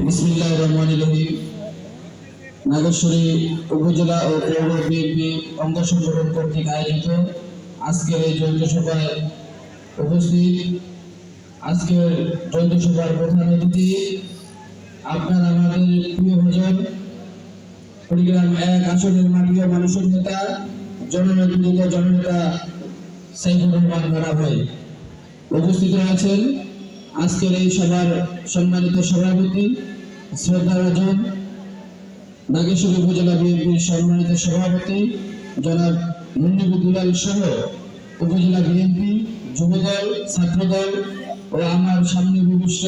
বিসমিল্লাহির রহমানির রহিম। নাগেশ্বরী উপজেলা ও পৌর বিএনপি অঙ্গ সংগঠন কর্তৃক আয়োজিত আজকের এই যৌথ সভায় উপস্থিত আজকের যৌথ সভার প্রধান অতিথি আপনার আমাদের প্রিয় ভোজন কুড়িগ্রাম ১ আসনের মাননীয় মানুষের নেতা জননেতা সাইফুর রহমান রানা ভাই উপস্থিত রয়েছেন। আজকের এই সভার সম্মানিত সভাপতি শ্রদ্ধাভাজন নাগেশ্বরী উপজেলা বিএনপির সম্মানিত সভাপতি জনাব মুন্নিবুর দুলাল সহ উপজেলা বিএনপি, যুবদল, ছাত্রদল ও আমার সামনে বিশিষ্ট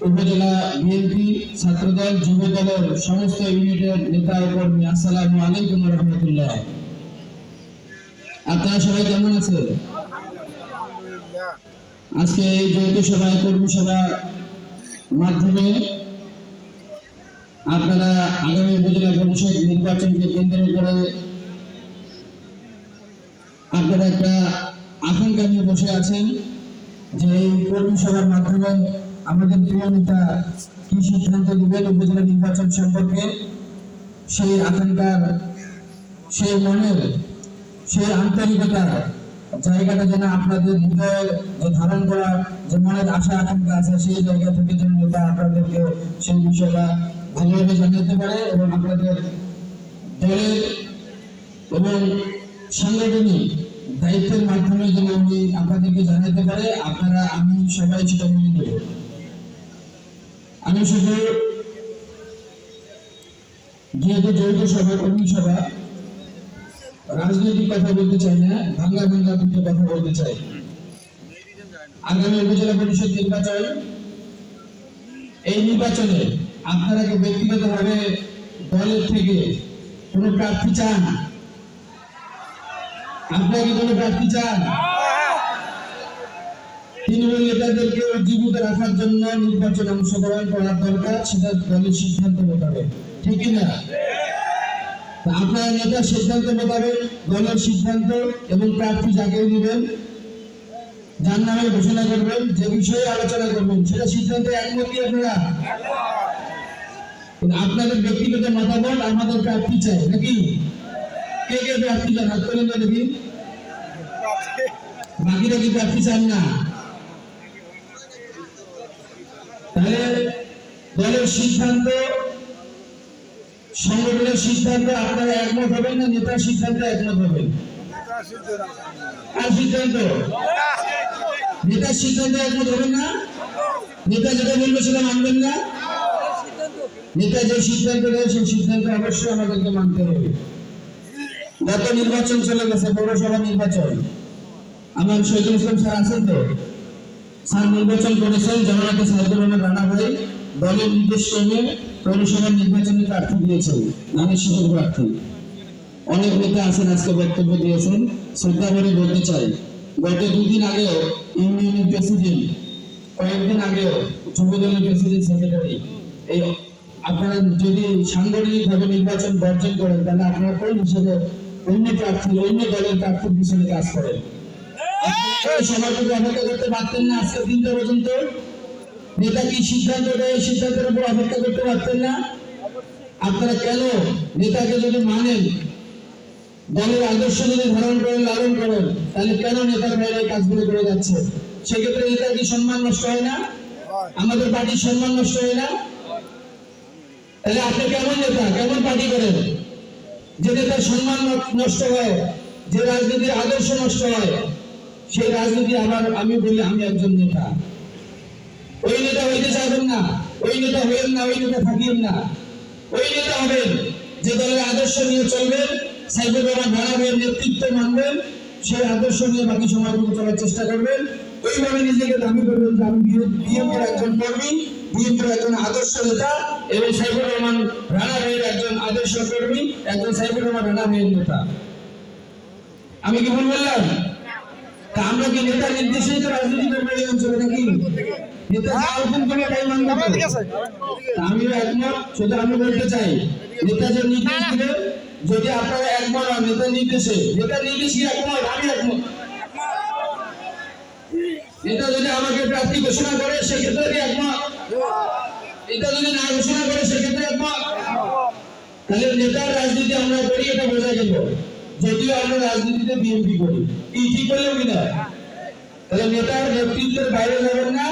উপজেলা বিএনপি, ছাত্রদল, যুবদলের সমস্ত ইউনিটের নেতা ও কর্মী, আসসালামু আলাইকুম ওয়া রাহমাতুল্লাহ। আপনারা সবাই কেমন আছেন? আজকে এই যৌথ সভায় কর্মী সভার মাধ্যমে আপনারা আগামী উপজেলা পরিষদ নির্বাচনকে কেন্দ্র করে আপনারা একটা আকাঙ্ক্ষা নিয়ে বসে আছেন যে এই কর্মী সভার মাধ্যমে আমাদের প্রিয় নেতা কি সিদ্ধান্ত দিবেন উপজেলা নির্বাচন সম্পর্কে। সেই আকাঙ্ক্ষার, সেই মনের, সেই আন্তরিকতার জায়গাটা যেন আপনাদের হৃদয়ের যে ধারণ করার যে মনের আশা আকাঙ্ক্ষা আছে সেই জায়গা থেকে যেন নেতা আপনাদেরকে সেই বিষয়টা ভালোভাবে জানাতে পারে এবং আপনাদের দলের এবং সাংগঠনিক দায়িত্বের মাধ্যমে যেন উনি আপনাদেরকে জানাতে পারে। আপনারা আমি সবাই সেটা মেনে নেব। আমি শুধু যেহেতু যৌথ সভা, কর্মী সভা, রাজনৈতিক কথা বলতে চাই না, ভাঙা দুটো কথা বলতে চাই। আগামী উপজেলা পরিষদ নির্বাচন, এই নির্বাচনে আপনারা কি ব্যক্তিগতভাবে দলের থেকে কোনো প্রার্থী চান? আপনারা কি কোনো প্রার্থী চান? তৃণমূল নেতাদেরকে জীবিত রাখার জন্য নির্বাচনে অংশগ্রহণ করার দরকার, সেটা দলের সিদ্ধান্ত মোতাবেক, ঠিক কিনা? আপনারা নেতার সিদ্ধান্ত মোতাবেক দলের সিদ্ধান্ত এবং প্রার্থী যাকে নেবেন, যার নামে ঘোষণা করবেন, যে বিষয়ে আলোচনা করবেন, সেটা সিদ্ধান্তে একমত কি আপনারা? আপনাদের ব্যক্তিগত মতামত আমাদের প্রার্থী চাই নাকি? কে কে প্রার্থী চান হাত তোলেন তো দেখি। বাকিরা কি প্রার্থী চান না? তাহলে দলের সিদ্ধান্ত, সংগঠনের সিদ্ধান্ত আপনারা একমত হবেন না নেতার সিদ্ধান্ত একমত হবেন? আর সিদ্ধান্ত নেতার সিদ্ধান্ত একমত হবেন না? নেতা যেটা বলবে সেটা মানবেন না? নেতা যে সিদ্ধান্ত দেয় সেই সিদ্ধান্ত অবশ্যই আমাদেরকে মানতে হবে। গত নির্বাচন চলে গেছে, পৌরসভা নির্বাচন, আমার শহীদুল ইসলাম স্যার আছেন তো, স্যার নির্বাচন করেছেন, জননেতা সাইফুর রহমান রানা ভাই দলের নির্দেশ ক্রমে পৌরসভার নির্বাচনে প্রার্থী দিয়েছেন, নামের শিশুর প্রার্থী। অনেক নেতা আছেন আজকে বক্তব্য দিয়েছেন, শ্রদ্ধা করে বলতে চাই, গত 2 দিন আগেও ইউনিয়নের প্রেসিডেন্ট, কয়েকদিন আগেও যুবদলের প্রেসিডেন্ট, সেক্রেটারি, এই আপনারা যদি সাংগঠনিকভাবে নির্বাচন বর্জন করেন তাহলে আপনারা কোন হিসেবে অন্য প্রার্থী, অন্য দলের প্রার্থীর পিছনে কাজ করেন? সমাজকে অপেক্ষা করতে পারতেন না? আজকে 3টা পর্যন্ত নেতা কি সিদ্ধান্ত দেয় সিদ্ধান্তের উপর অপেক্ষা করতে পারতেন না? আপনারা কেন নেতাকে যদি মানেন, দলের আদর্শ যদি ধারণ করেন, লালন করেন, তাহলে কেন নেতা ভাইরা এই কাজগুলো করে যাচ্ছে? সেক্ষেত্রে নেতার কি সম্মান নষ্ট হয় না? আমাদের পার্টির সম্মান নষ্ট হয় না? তাহলে আপনি কেমন নেতা, কেমন পার্টি করেন? যে নেতার সম্মান নষ্ট হয়, যে রাজনীতির আদর্শ নষ্ট হয়, সেই রাজনীতি আবার আমি বলি আমি একজন নেতা। ওই নেতা হইতে চাইবেন না, ওই নেতা হইেন না, ওই নেতা থাকিয়েন না। ওই নেতা হবেন যে দলের আদর্শ নিয়ে চলবেন, সাইফুর রহমান রানা ভাইয়ের নেতৃত্ব মানবেন, সেই আদর্শ নিয়ে বাকি সময়টুকু চলার চেষ্টা করবেন। ওইভাবে নিজেকে দাবি করবেন যে আমি বিএনপির একজন কর্মী, বিএনপির একজন আদর্শ নেতা এবং সাইফুর রহমান রানা ভাইয়ের একজন আদর্শ কর্মী, একজন সাইফুর রহমান রানা ভাইয়ের নেতা। আমি কি ভুল বললাম? তা আমরা কি নেতার নির্দেশেই তো রাজনীতি করবো এই অঞ্চলে নাকি? নেতা যা হুকুম করবে তাই মানবো? আমিও একমত। শুধু আমি বলতে চাই, নেতা যে নির্দেশ দিবে, যদি আপনারা একমত হন নেতার নির্দেশে একমত, আমি একমত। নেতা যদি আমাকে প্রার্থী ঘোষণা করে সেক্ষেত্রে একমত। এটা যদি না ঘোষণা করে সেক্ষেত্রে একমত। তাহলে নেতার রাজনীতি আমরা করি এটা বোঝা গেল, যদিও আমরা রাজনীতিতে বিএনপি করি, কি ঠিক করলেও কিনা। তাহলে নেতার নেতৃত্বের বাইরে যাবেন না।